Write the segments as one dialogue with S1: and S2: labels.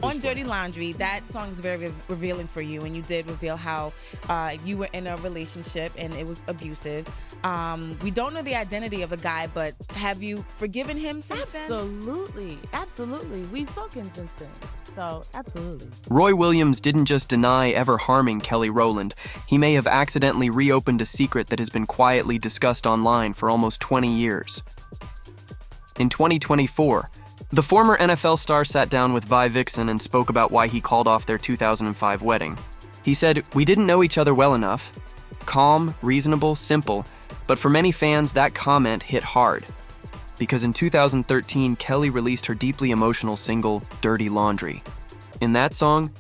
S1: On Dirty Laundry, that song is very revealing for you, and you did reveal how you were in a relationship and it was abusive. We don't know the identity of the guy, but have you forgiven him since then?
S2: Absolutely. We've spoken since then. So, absolutely.
S3: Roy Williams didn't just deny ever harming Kelly Rowland. He may have accidentally reopened a secret that has been quietly discussed online for almost 20 years. In 2024, the former NFL star sat down with Vi Vixen and spoke about why he called off their 2005 wedding. He said, "We didn't know each other well enough. Calm, reasonable, simple. But for many fans, that comment hit hard. Because in 2013, Kelly released her deeply emotional single, Dirty Laundry. In that song,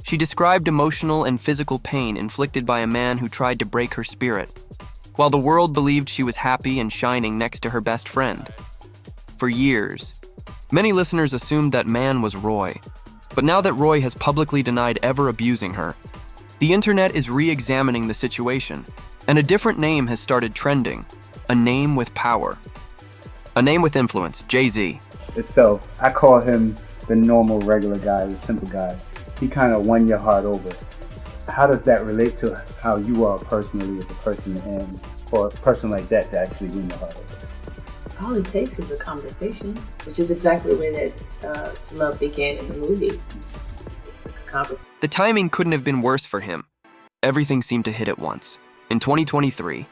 S3: she described emotional and physical pain inflicted by a man who tried to break her spirit, while the world believed she was happy and shining next to her best friend. For years, many listeners assumed that man was Roy. But now that Roy has publicly denied ever abusing her, the internet is re-examining the situation, and a different name has started trending, a name with power. A name with influence, Jay-Z.
S4: Itself, I call him the normal, regular guy, the simple guy. He kind of won your heart over. How does that relate to how you are personally as a person, and for a person like that to actually win your heart over?
S5: All it takes is a conversation, which is exactly the way that love began in the movie.
S3: The timing couldn't have been worse for him. Everything seemed to hit at once. In 2023,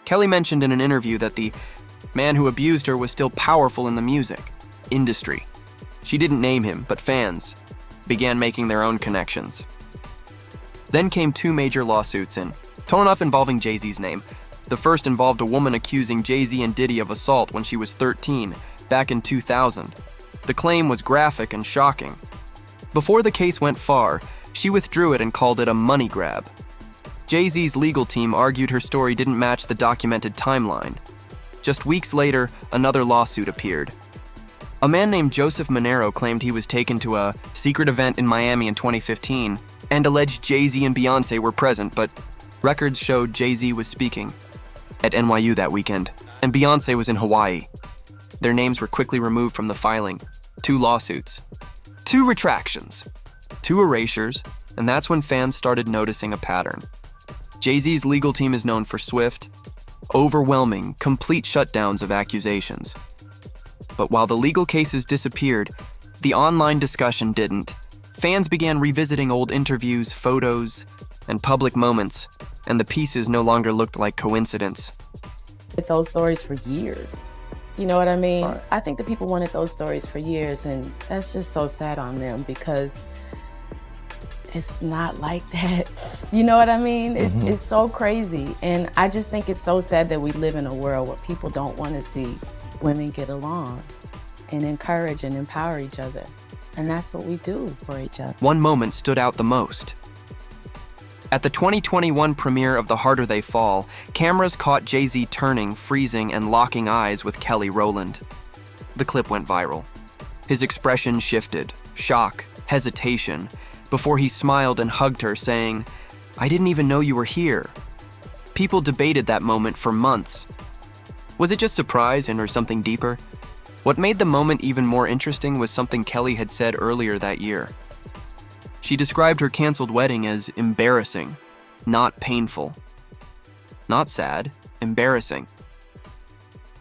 S3: Kelly mentioned in an interview that the man who abused her was still powerful in the music industry. She didn't name him, but fans began making their own connections. Then came two major lawsuits total enough involving Jay-Z's name. The first involved a woman accusing Jay-Z and Diddy of assault when she was 13, back in 2000. The claim was graphic and shocking. Before the case went far, she withdrew it and called it a money grab. Jay-Z's legal team argued her story didn't match the documented timeline. Just weeks later, another lawsuit appeared. A man named Joseph Monero claimed he was taken to a secret event in Miami in 2015 and alleged Jay-Z and Beyonce were present, but records showed Jay-Z was speaking at NYU that weekend, and Beyonce was in Hawaii. Their names were quickly removed from the filing. Two lawsuits, two retractions, two erasures, and that's when fans started noticing a pattern. Jay-Z's legal team is known for swift, overwhelming, complete shutdowns of accusations. But while the legal cases disappeared, the online discussion didn't. Fans began revisiting old interviews, photos, and public moments, and the pieces no longer looked like coincidence.
S2: Those stories for years. You know what I mean?
S4: Right.
S2: I think that people wanted those stories for years, and that's just so sad on them because it's not like that. You know what I mean? It's so crazy. And I just think it's so sad that we live in a world where people don't want to see women get along and encourage and empower each other. And that's what we do for each other.
S3: One moment stood out the most. At the 2021 premiere of The Harder They Fall, cameras caught Jay-Z turning, freezing, and locking eyes with Kelly Rowland. The clip went viral. His expression shifted, shock, hesitation, before he smiled and hugged her, saying, "I didn't even know you were here." People debated that moment for months. Was it just surprise or something deeper? What made the moment even more interesting was something Kelly had said earlier that year. She described her canceled wedding as embarrassing, not painful. Not sad, embarrassing.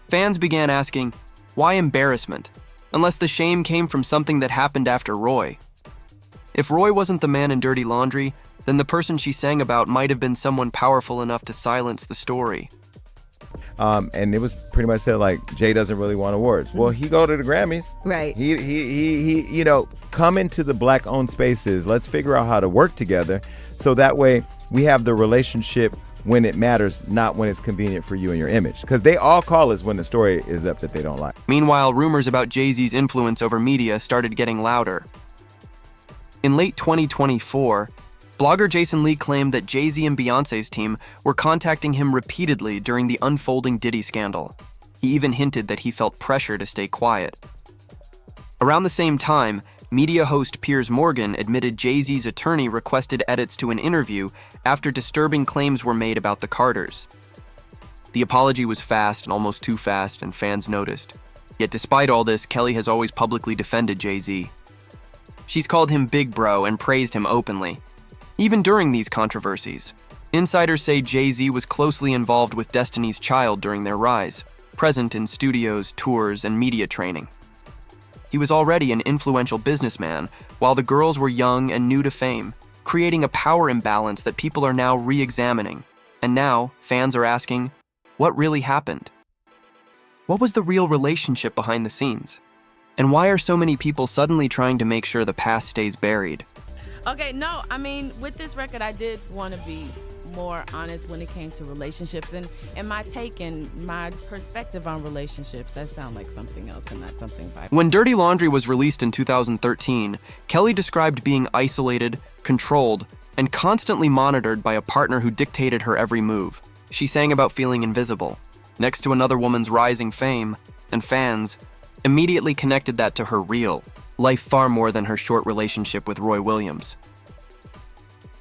S3: Fans began asking, why embarrassment, unless the shame came from something that happened after Roy? If Roy wasn't the man in Dirty Laundry, then the person she sang about might have been someone powerful enough to silence the story.
S6: And it was pretty much said like, Jay doesn't really want awards. Well, he go to the Grammys.
S7: Right.
S6: He you know, come into the black-owned spaces. Let's figure out how to work together so that way we have the relationship when it matters, not when it's convenient for you and your image. Because they all call us when the story is up that they don't like.
S3: Meanwhile, rumors about Jay-Z's influence over media started getting louder. In late 2024, blogger Jason Lee claimed that Jay-Z and Beyonce's team were contacting him repeatedly during the unfolding Diddy scandal. He even hinted that he felt pressure to stay quiet. Around the same time, media host Piers Morgan admitted Jay-Z's attorney requested edits to an interview after disturbing claims were made about the Carters. The apology was fast and almost too fast, and fans noticed. Yet despite all this, Kelly has always publicly defended Jay-Z. She's called him Big Bro and praised him openly. Even during these controversies, insiders say Jay-Z was closely involved with Destiny's Child during their rise, present in studios, tours, and media training. He was already an influential businessman, while the girls were young and new to fame, creating a power imbalance that people are now re-examining. And now, fans are asking, what really happened? What was the real relationship behind the scenes? And why are so many people suddenly trying to make sure the past stays buried?
S2: Okay, no, I mean, with this record, I did want to be more honest when it came to relationships and my take and my perspective on relationships. That sounds like something else and not something by.
S3: When Dirty Laundry was released in 2013, Kelly described being isolated, controlled, and constantly monitored by a partner who dictated her every move. She sang about feeling invisible, next to another woman's rising fame, and fans immediately connected that to her real life far more than her short relationship with Roy Williams.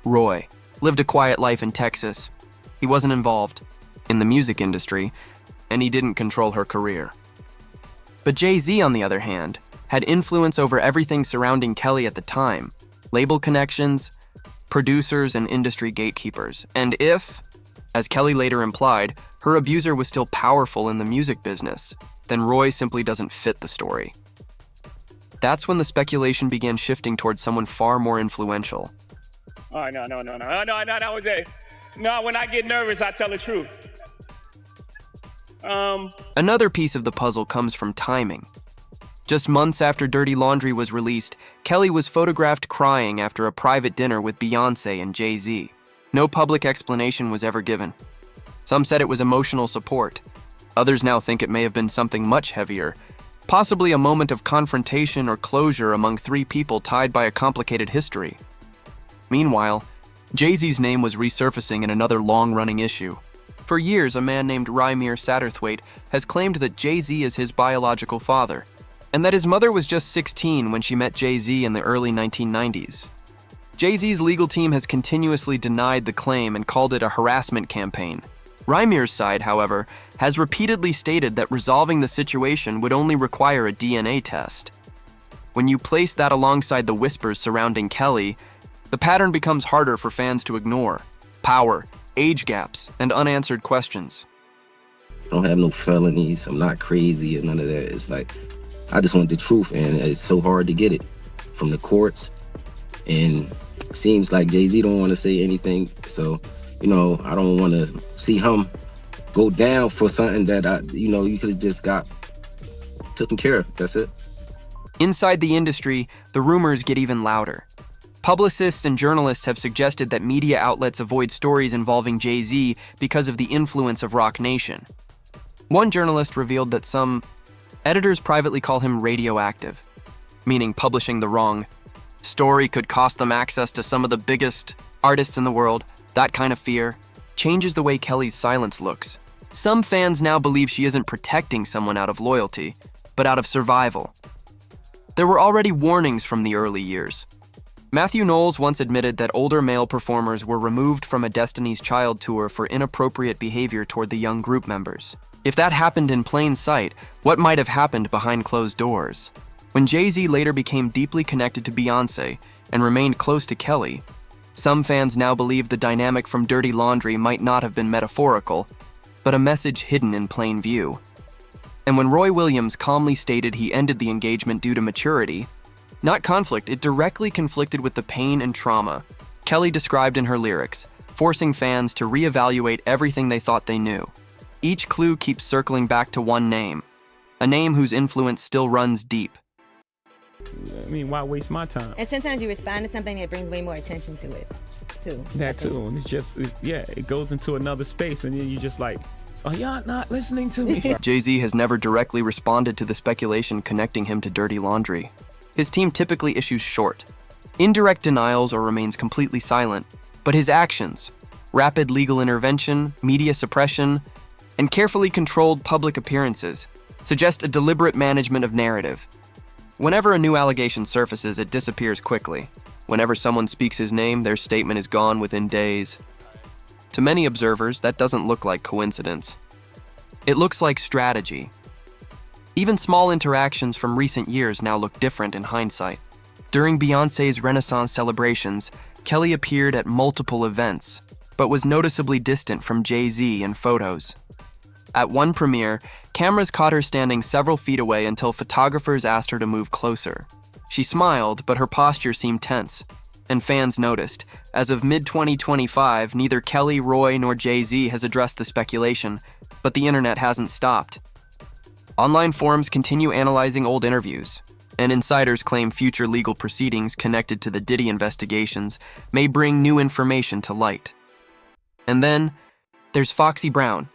S3: Roy lived a quiet life in Texas. He wasn't involved in the music industry, and he didn't control her career. But Jay-Z, on the other hand, had influence over everything surrounding Kelly at the time: label connections, producers, and industry gatekeepers. And if, as Kelly later implied, her abuser was still powerful in the music business, then Roy simply doesn't fit the story. That's when the speculation began shifting towards someone far more influential.
S7: Oh, no, that was it. No, when I get nervous, I tell the truth.
S3: Another piece of the puzzle comes from timing. Just months after Dirty Laundry was released, Kelly was photographed crying after a private dinner with Beyonce and Jay-Z. No public explanation was ever given. Some said it was emotional support. Others now think it may have been something much heavier, possibly a moment of confrontation or closure among three people tied by a complicated history. Meanwhile, Jay-Z's name was resurfacing in another long-running issue. For years, a man named Rymir Satterthwaite has claimed that Jay-Z is his biological father, and that his mother was just 16 when she met Jay-Z in the early 1990s. Jay-Z's legal team has continuously denied the claim and called it a harassment campaign. Rymir's side, however, has repeatedly stated that resolving the situation would only require a DNA test. When you place that alongside the whispers surrounding Kelly, the pattern becomes harder for fans to ignore: power, age gaps, and unanswered questions.
S8: I don't have no felonies. I'm not crazy or none of that. It's like, I just want the truth, and it's so hard to get it from the courts. And it seems like Jay-Z don't want to say anything. So, I don't want to see him go down for something that, you could have just got taken care of. That's it.
S3: Inside the industry, the rumors get even louder. Publicists and journalists have suggested that media outlets avoid stories involving Jay-Z because of the influence of Roc Nation. One journalist revealed that some editors privately call him radioactive, meaning publishing the wrong story could cost them access to some of the biggest artists in the world. That kind of fear changes the way Kelly's silence looks. Some fans now believe she isn't protecting someone out of loyalty, but out of survival. There were already warnings from the early years. Matthew Knowles once admitted that older male performers were removed from a Destiny's Child tour for inappropriate behavior toward the young group members. If that happened in plain sight, what might have happened behind closed doors? When Jay-Z later became deeply connected to Beyonce and remained close to Kelly, some fans now believe the dynamic from Dirty Laundry might not have been metaphorical, but a message hidden in plain view. And when Roy Williams calmly stated he ended the engagement due to maturity, not conflict, it directly conflicted with the pain and trauma Kelly described in her lyrics, forcing fans to reevaluate everything they thought they knew. Each clue keeps circling back to one name, a name whose influence still runs deep.
S7: I mean, why waste my time?
S9: And sometimes you respond to something that brings way more attention to it, too.
S7: That too. And it's just, it goes into another space, and then you just like, oh, y'all not listening to me.
S3: Jay-Z has never directly responded to the speculation connecting him to Dirty Laundry. His team typically issues short, indirect denials or remains completely silent, but his actions, rapid legal intervention, media suppression, and carefully controlled public appearances, suggest a deliberate management of narrative. Whenever a new allegation surfaces, it disappears quickly. Whenever someone speaks his name, their statement is gone within days. To many observers, that doesn't look like coincidence. It looks like strategy. Even small interactions from recent years now look different in hindsight. During Beyonce's Renaissance celebrations, Kelly appeared at multiple events, but was noticeably distant from Jay-Z in photos. At one premiere, cameras caught her standing several feet away until photographers asked her to move closer. She smiled, but her posture seemed tense, and fans noticed. As of mid-2025, neither Kelly, Roy, nor Jay-Z has addressed the speculation, but the internet hasn't stopped. Online forums continue analyzing old interviews, and insiders claim future legal proceedings connected to the Diddy investigations may bring new information to light. And then, there's Foxy Brown.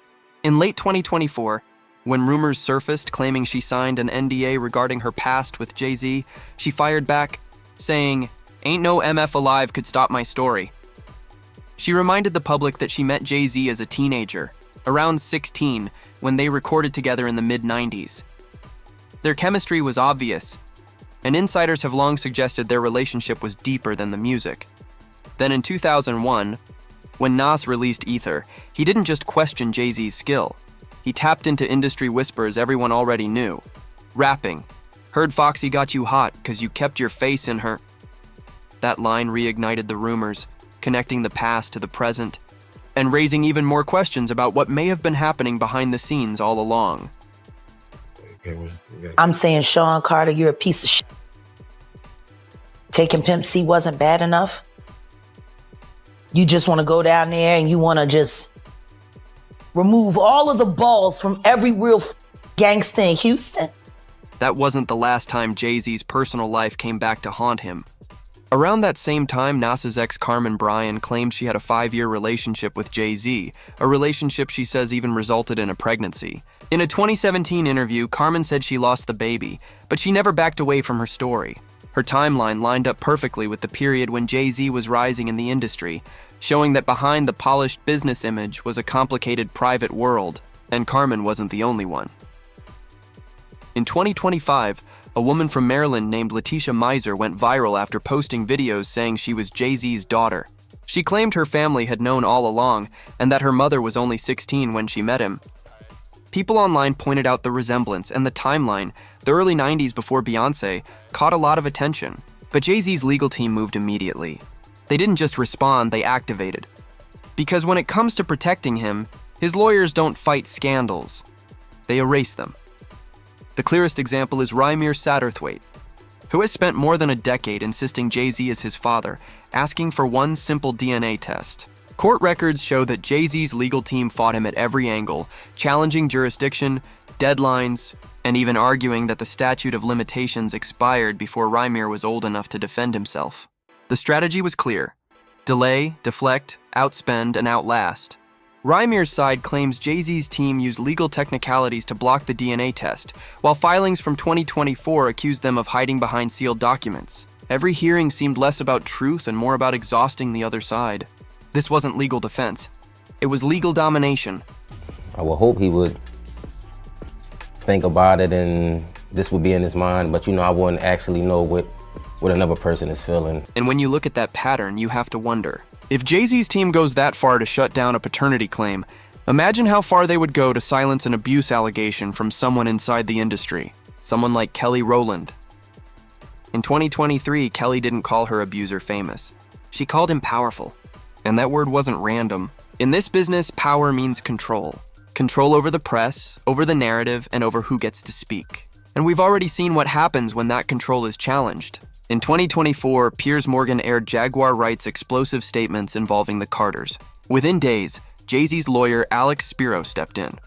S3: In late 2024, when rumors surfaced claiming she signed an NDA regarding her past with Jay-Z, she fired back, saying, "Ain't no MF alive could stop my story." She reminded the public that she met Jay-Z as a teenager, around 16, when they recorded together in the mid-90s. Their chemistry was obvious, and insiders have long suggested their relationship was deeper than the music. Then in 2001, when Nas released Ether, he didn't just question Jay-Z's skill. He tapped into industry whispers everyone already knew. Rapping, "Heard Foxy got you hot 'cause you kept your face in her." That line reignited the rumors, connecting the past to the present, and raising even more questions about what may have been happening behind the scenes all along.
S10: I'm saying, Sean Carter, you're a piece of shit. Taking Pimp C wasn't bad enough. You just want to go down there and you want to just remove all of the balls from every real gangster in Houston.
S3: That wasn't the last time Jay-Z's personal life came back to haunt him. Around that same time, Nas's ex Carmen Bryan claimed she had a 5-year relationship with Jay-Z, a relationship she says even resulted in a pregnancy. In a 2017 interview, Carmen said she lost the baby, but she never backed away from her story. Her timeline lined up perfectly with the period when Jay-Z was rising in the industry, showing that behind the polished business image was a complicated private world, and Carmen wasn't the only one. In 2025, a woman from Maryland named Letitia Miser went viral after posting videos saying she was Jay-Z's daughter. She claimed her family had known all along and that her mother was only 16 when she met him. People online pointed out the resemblance, and the timeline, the early 90s before Beyonce, caught a lot of attention. But Jay-Z's legal team moved immediately. They didn't just respond, they activated. Because when it comes to protecting him, his lawyers don't fight scandals. They erase them. The clearest example is Rymir Satterthwaite, who has spent more than a decade insisting Jay-Z is his father, asking for one simple DNA test. Court records show that Jay-Z's legal team fought him at every angle, challenging jurisdiction, deadlines, and even arguing that the statute of limitations expired before Rymir was old enough to defend himself. The strategy was clear: delay, deflect, outspend, and outlast. Rymir's side claims Jay-Z's team used legal technicalities to block the DNA test, while filings from 2024 accused them of hiding behind sealed documents. Every hearing seemed less about truth and more about exhausting the other side. This wasn't legal defense. It was legal domination.
S8: I would hope he would think about it and this would be in his mind, but I wouldn't actually know what another person is feeling.
S3: And when you look at that pattern, you have to wonder, if Jay-Z's team goes that far to shut down a paternity claim, imagine how far they would go to silence an abuse allegation from someone inside the industry, someone like Kelly Rowland. In 2023, Kelly didn't call her abuser famous. She called him powerful. And that word wasn't random. In this business, power means control. Control over the press, over the narrative, and over who gets to speak. And we've already seen what happens when that control is challenged. In 2024, Piers Morgan aired Jaguar Wright's explosive statements involving the Carters. Within days, Jay-Z's lawyer Alex Spiro stepped in.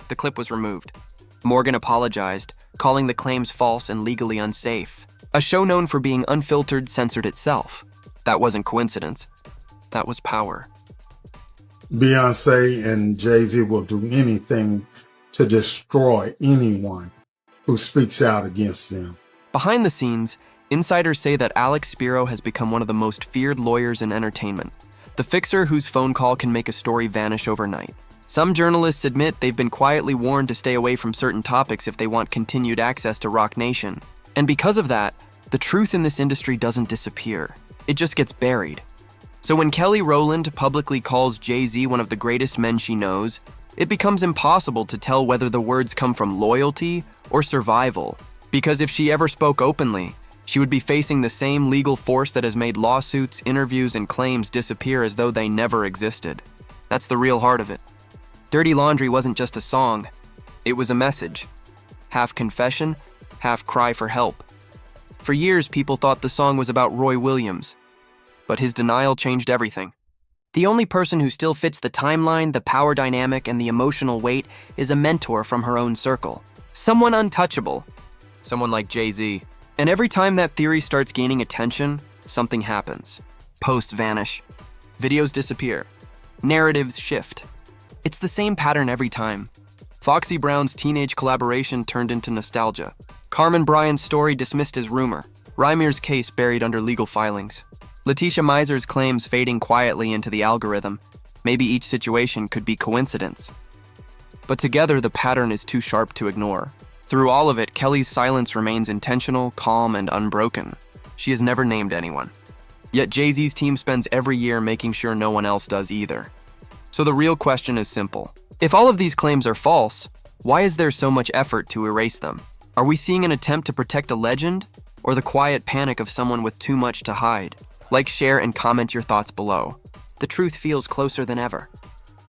S3: The clip was removed. Morgan apologized, calling the claims false and legally unsafe. A show known for being unfiltered censored itself. That wasn't coincidence. That was power.
S11: Beyonce and Jay-Z will do anything to destroy anyone who speaks out against them.
S3: Behind the scenes, insiders say that Alex Spiro has become one of the most feared lawyers in entertainment, the fixer whose phone call can make a story vanish overnight. Some journalists admit they've been quietly warned to stay away from certain topics if they want continued access to Roc Nation. And because of that, the truth in this industry doesn't disappear. It just gets buried. So when Kelly Rowland publicly calls Jay-Z one of the greatest men she knows, it becomes impossible to tell whether the words come from loyalty or survival. Because if she ever spoke openly, She would be facing the same legal force that has made lawsuits, interviews, and claims disappear as though they never existed. That's the real heart of it. Dirty Laundry wasn't just a song. It was a message. Half confession, half cry for help. For years, people thought the song was about Roy Williams, but his denial changed everything. The only person who still fits the timeline, the power dynamic, and the emotional weight is a mentor from her own circle. Someone untouchable. Someone like Jay-Z. And every time that theory starts gaining attention, something happens. Posts vanish. Videos disappear. Narratives shift. It's the same pattern every time. Foxy Brown's teenage collaboration turned into nostalgia. Carmen Bryan's story dismissed as rumor. Rymir's case buried under legal filings. Letitia Miser's claims fading quietly into the algorithm. Maybe each situation could be coincidence. But together, the pattern is too sharp to ignore. Through all of it, Kelly's silence remains intentional, calm, and unbroken. She has never named anyone. Yet Jay-Z's team spends every year making sure no one else does either. So the real question is simple. If all of these claims are false, why is there so much effort to erase them? Are we seeing an attempt to protect a legend, or the quiet panic of someone with too much to hide? Like, share, and comment your thoughts below. The truth feels closer than ever.